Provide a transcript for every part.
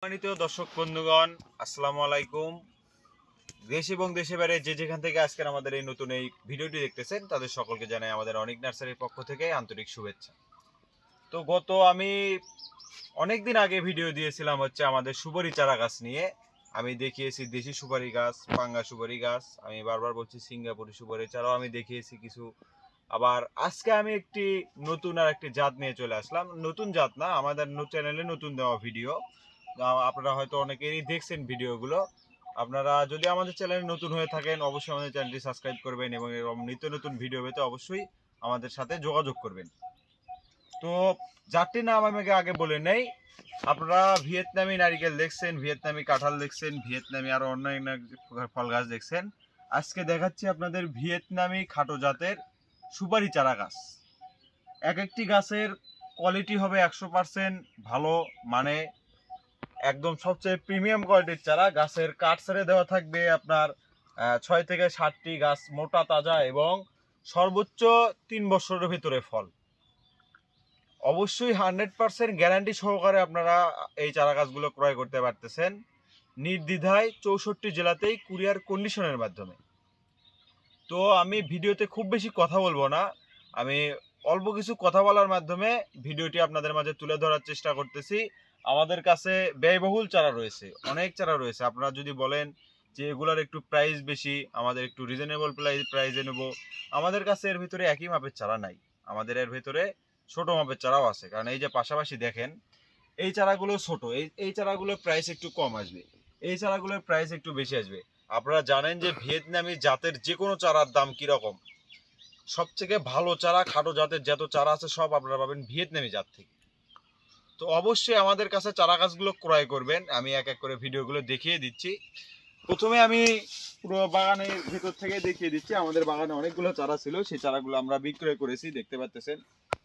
সম্মানিত দর্শক বন্ধুগণ, আসসালামু আলাইকুম। দেশ এবং দেশের বাইরে যে যেখান থেকে আজকের আমাদের এই নতুন এই ভিডিওটি দেখতেছেন তাদের সকলকে জানাই আমাদের অনেক নার্সারির পক্ষ থেকে আন্তরিক শুভেচ্ছা। তো আমি অনেকদিন আগে ভিডিও দিয়েছিলাম আমাদের সুপারি চারা গাছ নিয়ে। আমি দেখিয়েছি দেশি সুপারি গাছ, পাঙ্গা সুপারি গাছ, আমি বারবার বলছি সিঙ্গাপুরি সুপারি চারাও আমি দেখিয়েছি কিছু। আবার আজকে আমি একটি নতুন আর একটি জাত নিয়ে চলে আসলাম। নতুন জাত না, আমাদের চ্যানেলে নতুন দেওয়া ভিডিও। আপনারা হয়তো অনেকেই দেখছেন ভিডিওগুলো। আপনারা যদি আমাদের চ্যানেলে নতুন হয়ে থাকেন অবশ্যই আমাদের চ্যানেলটি সাবস্ক্রাইব করবেন এবং এরকম নিত্য নতুন ভিডিও পেতে অবশ্যই আমাদের সাথে যোগাযোগ করবেন। তো জাতটির নাম আমি আগে বলে নেই। আপনারা ভিয়েতনামি নারিকেল দেখছেন, ভিয়েতনামি কাঁঠাল দেখছেন, ভিয়েতনামি আরো অন্যান্য ফল গাছ দেখছেন। আজকে দেখাচ্ছি আপনাদের ভিয়েতনামি খাটো জাতের সুপারি চারা গাছ। এক একটি গাছের কোয়ালিটি হবে 100% ভালো, মানে একদম সবচেয়ে প্রিমিয়াম কোয়ালিটির চারা। গাছের কাঠ ছেড়ে দেওয়া থাকবে আপনার 6 থেকে 7টি গাছ মোটা তাজা এবং সর্বোচ্চ 3 বছরের ভিতরে ফল। অবশ্যই 100% গ্যারান্টি সহকারে আপনারা এই চারা গাছগুলো ক্রয় করতে পারতেছেন নির্দ্বিধায় 64 জেলাতেই কুরিয়ার কন্ডিশনের মাধ্যমে। তো আমি ভিডিওতে খুব বেশি কথা বলবো না, আমি অল্প কিছু কথা বলার মাধ্যমে ভিডিওটি আপনাদের মাঝে তুলে ধরার চেষ্টা করতেছি। আমাদের কাছে ব্যয়বহুল চারা রয়েছে, অনেক চারা রয়েছে। আপনারা যদি বলেন যে এগুলার একটু প্রাইস বেশি, আমাদের একটু রিজনেবল প্রাইসে নেব, আমাদের কাছে এর ভিতরে একই মাপের চারা নাই। আমাদের এর ভিতরে ছোট মাপের চারাও আছে, কারণ এই যে পাশাপাশি দেখেন এই চারাগুলো ছোট, এই চারাগুলোর প্রাইস একটু কম আসবে, এই চারাগুলোর প্রাইস একটু বেশি আসবে। আপনারা জানেন যে ভিয়েতনামি জাতের যে কোনো চারার দাম কিরকম। সবথেকে ভালো চারা খাটো জাতের যত চারা আছে সব আপনারা পাবেন ভিয়েতনামি জাত থেকে। তো অবশ্যই আমাদের কাছে চারা গাছগুলো ক্রয় করবেন। আমি এক এক করে ভিডিওগুলো দেখিয়ে দিচ্ছি। প্রথমে আমি পুরো বাগানের ভিতর থেকে দেখিয়ে দিচ্ছি। আমাদের বাগানে অনেকগুলো চারা ছিল, সেই চারাগুলো আমরা বিক্রয় করেছি, দেখতে পাচ্ছেন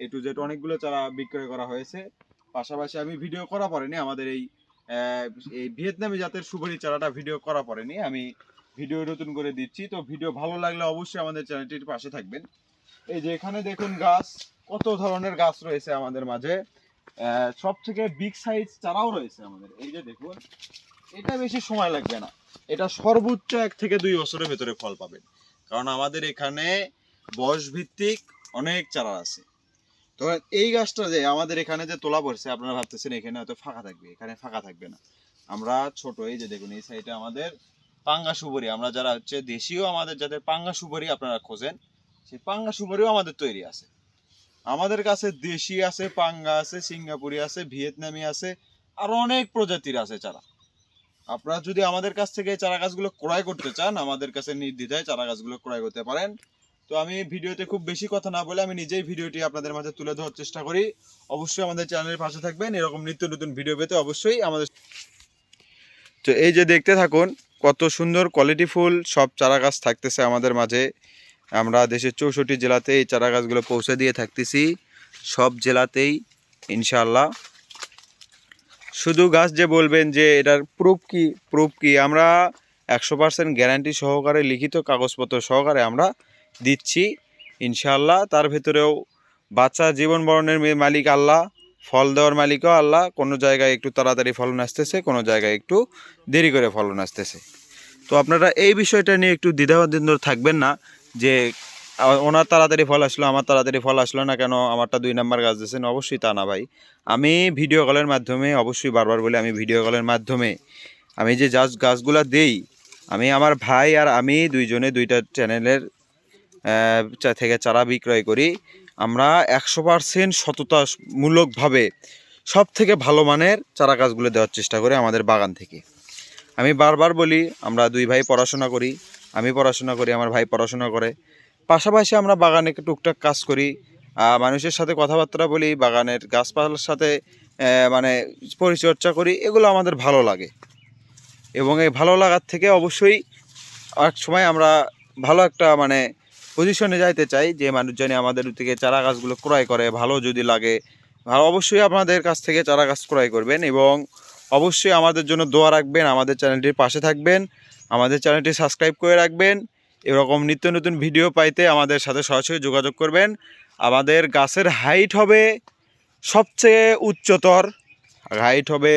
A to Z অনেকগুলো চারা বিক্রয় করা হয়েছে। পাশাপাশি আমি ভিডিও করা পড়েনি আমাদের এই ভিয়েতনামি জাতের সুপারি চারাটা ভিডিও করা পড়েনি, আমি ভিডিও নতুন করে দিচ্ছি। তো ভিডিও ভালো লাগলে অবশ্যই আমাদের চ্যানেলটির পাশে থাকবেন। এই যে এখানে দেখুন গাছ, কত ধরনের গাছ রয়েছে আমাদের মাঝে। সব থেকে বিগ সাইজ চারাও রয়েছে আমাদের। এই যে দেখুন, এটা বেশি সময় লাগবে না, এটা সর্বোচ্চ 1 থেকে 2 বছরের ভেতরে ফল পাবেন, কারণ আমাদের এখানে বয়স ভিত্তিক অনেক চারা আছে। তো এই গাছটা যে আমাদের এখানে যে তোলা পড়ছে, আপনারা ভাবতেছেন এখানে হয়তো ফাঁকা থাকবে, এখানে ফাঁকা থাকবে না। আমরা ছোট, এই যে দেখুন এই সাইডে আমাদের পাঙ্গা সুপারি, আমরা যারা দেশীয় আমাদের যাদের পাঙ্গা সুপারি আপনারা খোঁজেন, সেই পাঙ্গা সুপারিও আমাদের তৈরি আছে। আমাদের কাছে দেশি আছে, পাঙ্গা আছে, সিঙ্গাপুরি আছে, ভিয়েতনামি আছে, আরো অনেক প্রজাতির আছে চারা। আপনারা যদি আমাদের কাছ থেকে চারা গাছগুলো ক্রয় করতে চান, আমাদের কাছে নির্দ্বিধায় চারা গাছগুলো ক্রয় করতে পারেন। তো আমি ভিডিওতে খুব বেশি কথা না বলে আমি নিজেই ভিডিওটি আপনাদের মাঝে তুলে ধরার চেষ্টা করি। অবশ্যই আমাদের চ্যানেলের পাশে থাকবেন, এরকম নিত্য নতুন ভিডিও পেতে অবশ্যই আমাদের। তো এই যে দেখতে থাকুন, কত সুন্দর কোয়ালিটিফুল সব চারা গাছ থাকতেছে আমাদের মাঝে। আমরা দেশের 64 জেলাতে এই চারা গাছগুলো পৌঁছে দিয়ে থাকতেছি, সব জেলাতেই ইনশাআল্লাহ। শুধু গাছ যে বলবেন যে এটার প্রুফ কি, আমরা 100% গ্যারান্টি সহকারে লিখিত কাগজপত্র সহকারে আমরা দিচ্ছি ইনশাআল্লাহ। তার ভেতরেও বাচ্চা জীবন বরণের মালিক আল্লাহ, ফল দেওয়ার মালিকও আল্লাহ। কোনো জায়গায় একটু তাড়াতাড়ি ফলন আসতেছে, কোনো জায়গায় একটু দেরি করে ফলন আসতেছে। তো আপনারা এই বিষয়টা নিয়ে একটু দ্বিধাদ্বন্দ্ব থাকবেন না যে ওনার তাড়াতাড়ি ফল আসলো, আমার তাড়াতাড়ি ফল আসলো না কেন, আমারটা 2 নাম্বার গাছ দিয়েছেন। অবশ্যই তা না ভাই, আমি ভিডিও কলের মাধ্যমে, অবশ্যই বারবার বলে, আমি ভিডিও কলের মাধ্যমে আমি যে গাছগুলা দেই, আমি আমার ভাই আর আমি দুইজনে 2টা চ্যানেলের থেকে চারা বিক্রয় করি। আমরা 100% সততামূলকভাবে সব থেকে ভালো মানের চারা গাছগুলো দেওয়ার চেষ্টা করি আমাদের বাগান থেকে। আমি বারবার বলি, আমরা 2 ভাই পড়াশোনা করি, আমি পড়াশোনা করি, আমার ভাই পড়াশোনা করে। পাশাপাশি আমরা বাগানে টুকটাক কাজ করি, মানুষের সাথে কথাবার্তা বলি, বাগানের গাছপালার সাথে মানে পরিচর্যা করি। এগুলো আমাদের ভালো লাগে এবং এই ভালো লাগার থেকে অবশ্যই এক সময় আমরা ভালো একটা মানে পজিশনে যাইতে চাই, যে মানুষজনে আমাদের থেকে চারা গাছগুলো ক্রয় করে। ভালো যদি লাগে, ভালো অবশ্যই আপনাদের কাছ থেকে চারা গাছ ক্রয় করবেন এবং অবশ্যই আমাদের জন্য দোয়া রাখবেন, আমাদের চ্যানেলটির পাশে থাকবেন, আমাদের চ্যানেলটি সাবস্ক্রাইব করে রাখবেন। এরকম নিত্য নতুন ভিডিও পাইতে আমাদের সাথে সরাসরি যোগাযোগ করবেন। আমাদের গাছের হাইট হবে সবচেয়ে উচ্চতর, হাইট হবে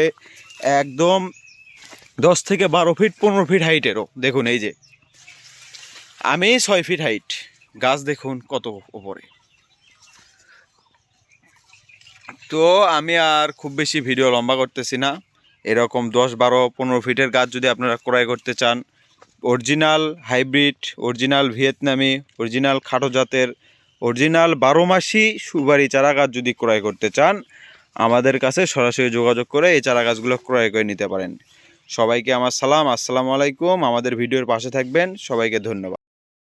একদম 10 থেকে 12 ফিট 15 ফিট হাইটেরও। দেখুন এই যে আমি 6 ফিট হাইট, গাছ দেখুন কত উপরে। তো আমি আর খুব বেশি ভিডিও লম্বা করতেছি না। এরকম 10, 12, 15 ফিটের গাছ যদি আপনারা ক্রয় করতে চান, অরিজিনাল হাইব্রিড, অরিজিনাল ভিয়েতনামি, অরিজিনাল খাটো জাতের, অরিজিনাল 12 মাসি সুপারি চারা গাছ যদি ক্রয় করতে চান, আমাদের কাছে সরাসরি যোগাযোগ করে এই চারা গাছগুলো ক্রয় করে নিতে পারেন। সবাইকে আমার সালাম, আসসালামু আলাইকুম। আমাদের ভিডিওর পাশে থাকবেন। সবাইকে ধন্যবাদ।